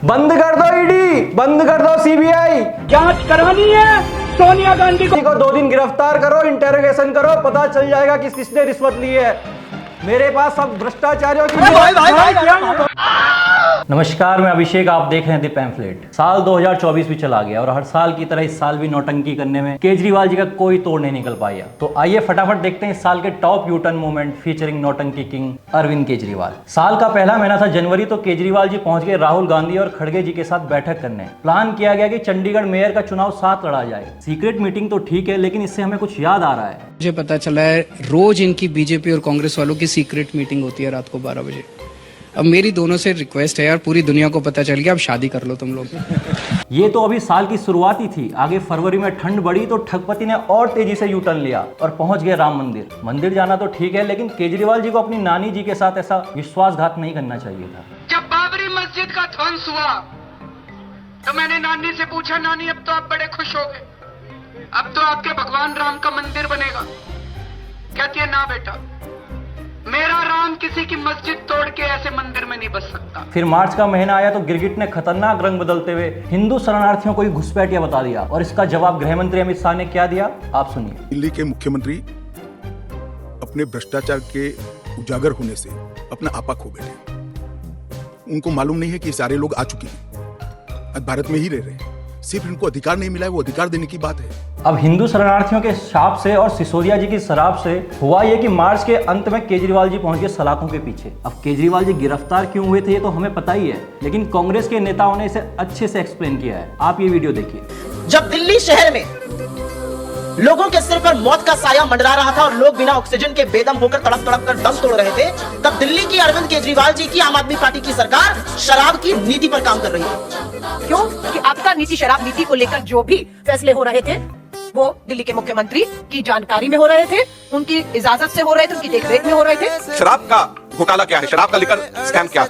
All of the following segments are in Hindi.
बंद कर दो ईडी, बंद कर दो सीबीआई, जांच करवानी है सोनिया गांधी को 2 दिन गिरफ्तार करो, इंटेरोगेशन करो, पता चल जाएगा कि किसने रिश्वत ली है। मेरे पास सब भ्रष्टाचारियों की नमस्कार, मैं अभिषेक, आप देख रहे हैं द पैम्फलेट। साल 2024 भी चला गया और हर साल की तरह इस साल भी नौटंकी करने में केजरीवाल जी का कोई तोड़ नहीं निकल पाया। तो आइए फटाफट देखते हैं इस साल के टॉप यूटर्न मूवमेंट फीचरिंग नौटंकी किंग अरविंद केजरीवाल। साल का पहला महीना था जनवरी, तो केजरीवाल जी पहुंच गए राहुल गांधी और खड़गे जी के साथ बैठक करने। प्लान किया गया कि चंडीगढ़ मेयर का चुनाव साथ लड़ा जाए। सीक्रेट मीटिंग तो ठीक है, लेकिन इससे हमें कुछ याद आ रहा है। मुझे पता चला है रोज इनकी बीजेपी और कांग्रेस वालों की सीक्रेट मीटिंग होती है रात को 12 बजे। अब मेरी दोनों से रिक्वेस्ट है यार, पूरी दुनिया को पता चल गया, अब शादी कर लो तुम लोग। ये तो अभी साल की शुरुआत ही थी। आगे फरवरी में ठंड बढ़ी तो ठगपति ने और तेजी से यू टर्न लिया और पहुंच गए राम मंदिर। मंदिर जाना तो ठीक है, लेकिन केजरीवाल जी को अपनी नानी जी के साथ ऐसा विश्वासघात नहीं करना चाहिए था। जब बाबरी मस्जिद का ध्वंस हुआ तो मैंने नानी से पूछा, नानी अब तो आप बड़े खुश हो गए, अब तो आपके भगवान राम का मंदिर बनेगा। कहती है ना बेटा, मेरा राम किसी की मस्जिद तोड़ के ऐसे मंदिर में नहीं बस सकता। फिर मार्च का महीना आया तो गिरगिट ने खतरनाक रंग बदलते हुए हिंदू शरणार्थियों को ही घुसपैठिया बता दिया। और इसका जवाब गृह मंत्री अमित शाह ने क्या दिया, आप सुनिए। दिल्ली के मुख्यमंत्री अपने भ्रष्टाचार के उजागर होने से अपना आपा खो बैठे। उनको मालूम नहीं है कि सारे लोग आ चुके हैं, आज भारत में ही रह रहे हैं, सिर्फ इनको अधिकार नहीं मिला है, वो अधिकार देने की बात है। अब हिंदू शरणार्थियों के शाप से और सिसोदिया जी की शराब से हुआ ये कि मार्च के अंत में केजरीवाल जी पहुंच गए सलाखों के पीछे। अब केजरीवाल जी गिरफ्तार क्यों हुए थे ये तो हमें पता ही है, लेकिन कांग्रेस के नेताओं ने इसे अच्छे से एक्सप्लेन किया है। आप ये वीडियो देखिए। जब दिल्ली शहर में लोगों के सिर पर मौत का साया मंडरा रहा था और लोग बिना ऑक्सीजन के बेदम होकर तड़प तड़प कर दम तोड़ रहे थे, तब दिल्ली की अरविंद केजरीवाल जी की आम आदमी पार्टी की सरकार शराब की नीति पर काम कर रही है। क्यों? कि आपका नीति शराब नीति को लेकर जो भी फैसले हो रहे थे वो दिल्ली के मुख्यमंत्री की जानकारी में हो रहे थे, उनकी इजाजत से हो रहे थे, उनकी देखरेख में हो रहे थे। शराब का घोटाला क्या है, शराब का लिकर स्कैम क्या है?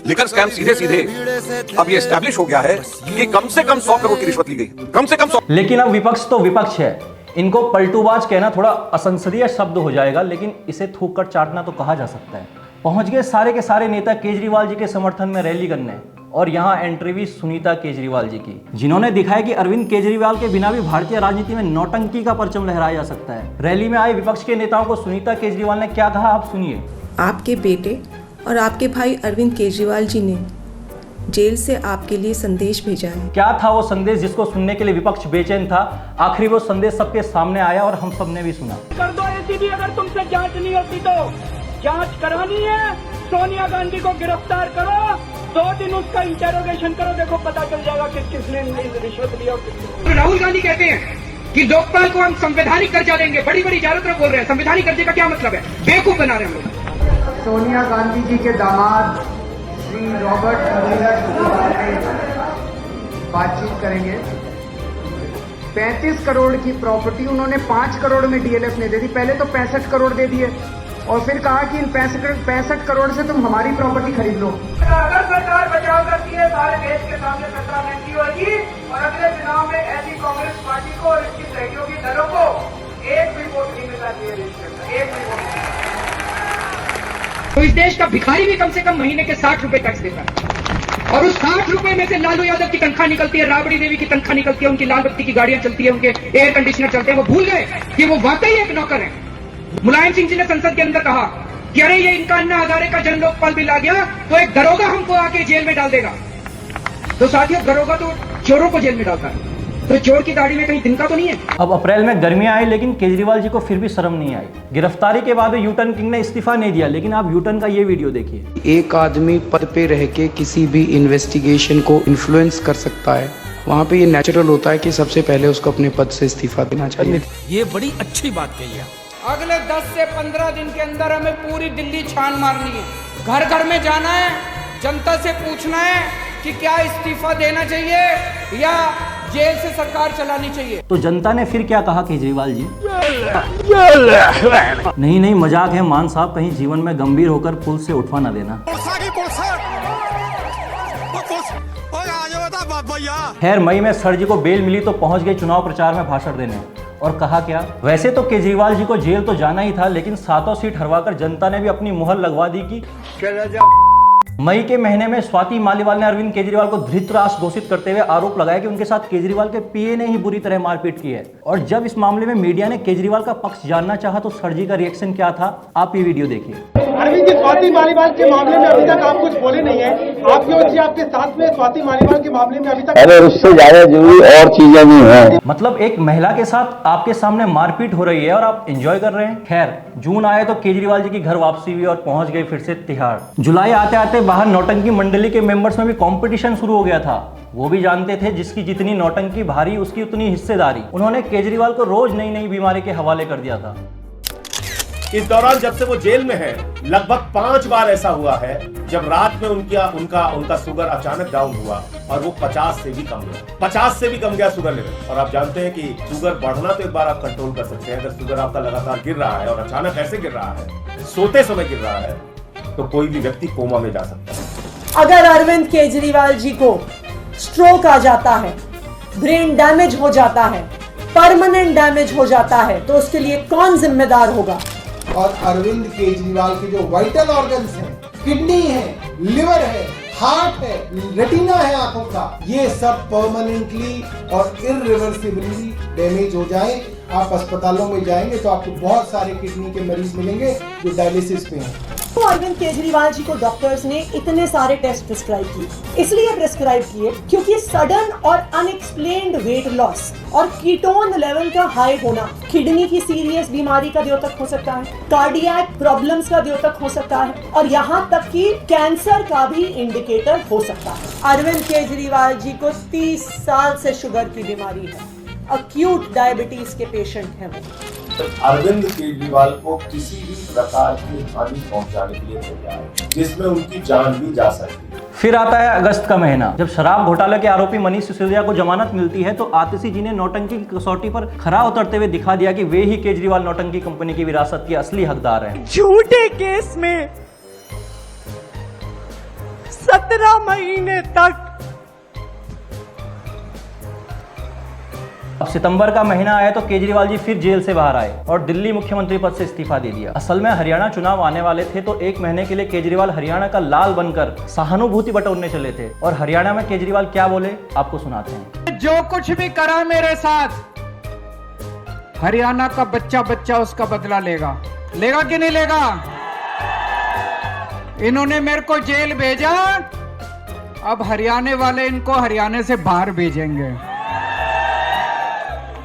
लिकर स्कैम सीधे सीधे अब ये एस्टैब्लिश हो गया है कि कम से कम 100 करोड़ की रिश्वत ली गई, कम से कम 100। लेकिन अब विपक्ष तो विपक्ष है, इनको पलटूबाज कहना थोड़ा असंसदीय शब्द हो जाएगा, लेकिन इसे थूक कर चाटना तो कहा जा सकता है। पहुंच गए सारे के सारे नेता केजरीवाल जी के समर्थन में रैली करने, और यहाँ एंट्री भी सुनीता केजरीवाल जी की, जिन्होंने दिखाया कि अरविंद केजरीवाल के बिना भी भारतीय राजनीति में नौटंकी का परचम लहराया जा सकता है। रैली में आए विपक्ष के नेताओं को सुनीता केजरीवाल ने क्या कहा, आप सुनिए। आपके बेटे और आपके भाई अरविंद केजरीवाल जी ने जेल से आपके लिए संदेश भेजा है। क्या था वो संदेश जिसको सुनने के लिए विपक्ष बेचैन था? आखिरी वो संदेश सबके सामने आया और हम सबने भी सुना। कर दो एसीबी, अगर तुमसे जांच नहीं होती तो जांच करानी है, सोनिया गांधी को गिरफ्तार करो, 2 दिन उसका इंटेरोगेशन करो, देखो पता चल जाएगा कि किसने रिश्वत लिया। तो राहुल गांधी कहते हैं कि लोकपाल को हम संवैधानिक दर्जा देंगे, बड़ी बड़ी चारों तरफ बोल रहे हैं। संवैधानिक दर्जे का क्या मतलब है? बेवकूफ बना रहे हैं हम लोग। सोनिया गांधी जी के दामाद श्री रॉबर्ट बातचीत करेंगे। 35 करोड़ की प्रॉपर्टी उन्होंने 5 करोड़ में डीएलएफ ने दे दी। पहले तो 65 करोड़ दे दिए और फिर कहा कि इन 65 करोड़ से तुम हमारी प्रॉपर्टी खरीद लो। अगर सरकार बचाव करती है, सारे देश के सामने सरकार नंगी होगी और अगले चुनाव में ऐसी कांग्रेस पार्टी को और इसकी सहयोगी दलों को एक भी वोट नहीं मिलना चाहिए, एक भी वोट। तो इस देश का भिखारी भी कम से कम महीने के 60 रुपए टैक्स देता है, और उस 60 रुपए में से लालू यादव की तनख्वाह निकलती है, राबड़ी देवी की तनख्वाह निकलती है, उनकी लाल बत्ती की गाड़ियां चलती है, उनके एयर कंडीशनर चलते हैं। वो भूल गए कि वो वाकई एक नौकर है। मुलायम सिंह जी ने संसद के अंदर कहा कि अरे ये इनका अन्ना हजारे का जन लोकपाल बिल आ गया तो एक दरोगा हमको आके जेल में डाल देगा। तो साथियों, दरोगा तो चोरों को जेल में डालता है, तो चोर की दाढ़ी में कहीं तिनका तो नहीं है। अब अप्रैल में गर्मियां आई, लेकिन केजरीवाल जी को फिर भी शर्म नहीं आई। गिरफ्तारी के बाद यूटर्न किंग ने इस्तीफा नहीं दिया, लेकिन आप यूटर्न का ये वीडियो देखिए। एक आदमी पद पे रह के किसी भी इन्वेस्टिगेशन को इन्फ्लुएंस कर सकता है, वहाँ पे ये नेचुरल होता है कि सबसे पहले उसको अपने पद से इस्तीफा देना चाहिए। ये बड़ी अच्छी बात कही है। अगले 10 से 15 दिन के अंदर हमें पूरी दिल्ली छान मारनी है, घर घर में जाना है, जनता से पूछना है कि क्या इस्तीफा देना चाहिए या जेल से सरकार चलानी चाहिए। तो जनता ने फिर क्या कहा केजरीवाल जी? नहीं मजाक है मान साहब, कहीं जीवन में गंभीर होकर पुल से उठवा ना देना। खैर, मई में सर जी को बेल मिली तो पहुंच गए चुनाव प्रचार में भाषण देने, और कहा क्या? वैसे तो केजरीवाल जी को जेल तो जाना ही था, लेकिन 7 सीट हरवाकर जनता ने भी अपनी मुहर लगवा दी कि मई के महीने में स्वाति मालीवाल ने अरविंद केजरीवाल को धृतराष्ट्र घोषित करते हुए आरोप लगाया कि उनके साथ केजरीवाल के पीए ने ही बुरी तरह मारपीट की है। और जब इस मामले में मीडिया ने केजरीवाल का पक्ष जानना चाहा तो सर जी का रिएक्शन क्या था, आप ये वीडियो देखिए। अरविंद जी, स्वाति मालीवाल के मामले में अभी तक आप कुछ बोले नहीं है। आपकी और जी आपके साथ में स्वाति मालीवाल के मामले में अभी तक, अरे उससे ज्यादा जरूरी और चीजें भी हैं। मतलब एक महिला के साथ आपके सामने मारपीट हो रही है और आप एंजॉय कर रहे हैं। खैर, जून आए तो केजरीवाल जी की घर वापसी हुई और पहुंच गए फिर से तिहाड़। जुलाई आते आते बाहर नौटंकी मंडली के मेंबर्स में भी कंपटीशन शुरू हो गया था। वो भी जानते थे जिसकी जितनी नौटंकी भारी उसकी उतनी हिस्सेदारी। उन्होंने केजरीवाल को रोज नई नई बीमारी के हवाले कर दिया था। इस दौरान जब से वो जेल में है, लगभग 5 बार ऐसा हुआ है जब रात में उनका शुगर अचानक डाउन हुआ और वो 50 से भी कम गया। 50 से भी कम गया शुगर लेवल। और आप जानते हैं कि शुगर बढ़ना तो एक बार आप कंट्रोल कर सकते हैं। अगर शुगर आपका लगातार गिर रहा है और अचानक ऐसे गिर रहा है, सोते समय गिर रहा है, तो कोई भी व्यक्ति कोमा में जा सकता है। अगर अरविंद केजरीवाल जी को स्ट्रोक आ जाता है, ब्रेन डैमेज हो जाता है, परमानेंट डैमेज हो जाता है, तो उसके लिए कौन जिम्मेदार होगा? और अरविंद केजरीवाल के जो वाइटल ऑर्गन्स हैं, किडनी है, लिवर है, हार्ट है, रेटिना है आंखों का, ये सब परमानेंटली और इररिवर्सिबली डैमेज हो जाए, आप अस्पतालों में जाएंगे तो आपको बहुत सारे किडनी के मरीज मिलेंगे जो डायलिसिस पे हैं। तो अरविंद केजरीवाल जी को डॉक्टर्स ने इतने सारे टेस्ट प्रिस्क्राइब किए, इसलिए प्रिस्क्राइब किए क्योंकि सडन और अनएक्सप्लेन्ड वेट लॉस और कीटोन लेवल का हाई होना किडनी की सीरियस बीमारी का द्योतक हो सकता है, कार्डियक प्रॉब्लम्स का द्योतक हो सकता है और यहाँ तक कि कैंसर का भी इंडिकेटर हो सकता है। अरविंद केजरीवाल जी को 30 साल से शुगर की बीमारी है, अक्यूट डायबिटीज के पेशेंट हैं वो। अरविंद केजरीवाल को किसी भी प्रकार की हानि पहुंचाने के लिए तैयार है, जिसमें उनकी जान भी जा सकती है। फिर आता है अगस्त का महीना, जब शराब घोटाले के आरोपी मनीष सिसोदिया को जमानत मिलती है तो आतिशी जी ने नौटंकी की कसौटी पर खरा उतरते हुए दिखा दिया कि वे ही केजरीवाल नौटंकी कंपनी की विरासत के असली हकदार हैं। झूठे केस में 17 महीने तक। अब सितंबर का महीना आया तो केजरीवाल जी फिर जेल से बाहर आए और दिल्ली मुख्यमंत्री पद से इस्तीफा दे दिया। असल में हरियाणा चुनाव आने वाले थे तो एक महीने के लिए केजरीवाल हरियाणा का लाल बनकर सहानुभूति बटोरने चले थे। और हरियाणा में केजरीवाल क्या बोले आपको सुनाते हैं। जो कुछ भी करा मेरे साथ, हरियाणा का बच्चा बच्चा उसका बदला लेगा। लेगा कि नहीं लेगा? इन्होंने मेरे को जेल भेजा, अब हरियाणा वाले इनको हरियाणा से बाहर भेजेंगे।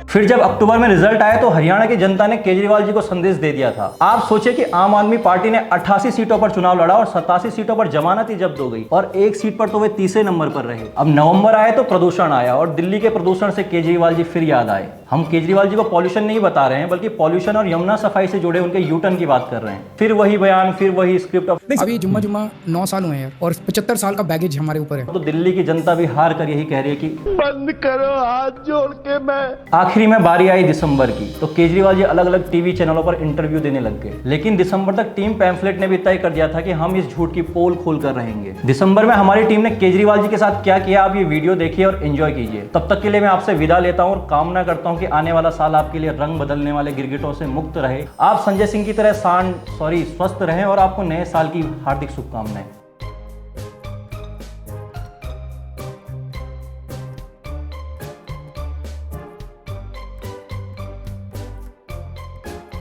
फिर जब अक्टूबर में रिजल्ट आया तो हरियाणा की जनता ने केजरीवाल जी को संदेश दे दिया था। आप सोचे कि आम आदमी पार्टी ने 88 सीटों पर चुनाव लड़ा और 87 सीटों पर जमानत ही जब्त हो गई और एक सीट पर तो वे तीसरे नंबर पर रहे। अब नवंबर आए तो प्रदूषण आया और दिल्ली के प्रदूषण से केजरीवाल जी फिर याद आए। हम केजरीवाल जी को पॉल्यूशन नहीं बता रहे हैं बल्कि पॉल्यूशन और यमुना सफाई से जुड़े उनके यूटर्न की बात कर रहे हैं। फिर वही बयान, फिर वही स्क्रिप्ट। अभी जुम्मा 9 साल हुए हैं और 75 साल का बैगेज हमारे ऊपर है। तो दिल्ली की जनता भी हार कर यही कह रही है कि बंद करो, हाथ जोड़ के मैं। आखिरी में बारी आई दिसंबर की तो केजरीवाल जी अलग अलग टीवी चैनलों पर इंटरव्यू देने लग गए। लेकिन दिसंबर तक टीम पैम्फलेट ने भी तय कर दिया था कि हम इस झूठ की पोल खोल कर रहेंगे। दिसंबर में हमारी टीम ने केजरीवाल जी के साथ क्या किया आप ये वीडियो देखिए और एंजॉय कीजिए। तब तक के लिए मैं आपसे विदा लेता हूं और कामना करता हूं कि आने वाला साल आपके लिए रंग बदलने वाले गिरगिटों से मुक्त रहे। आप संजय सिंह की तरह स्वस्थ रहें और आपको नए साल की हार्दिक शुभकामनाएं।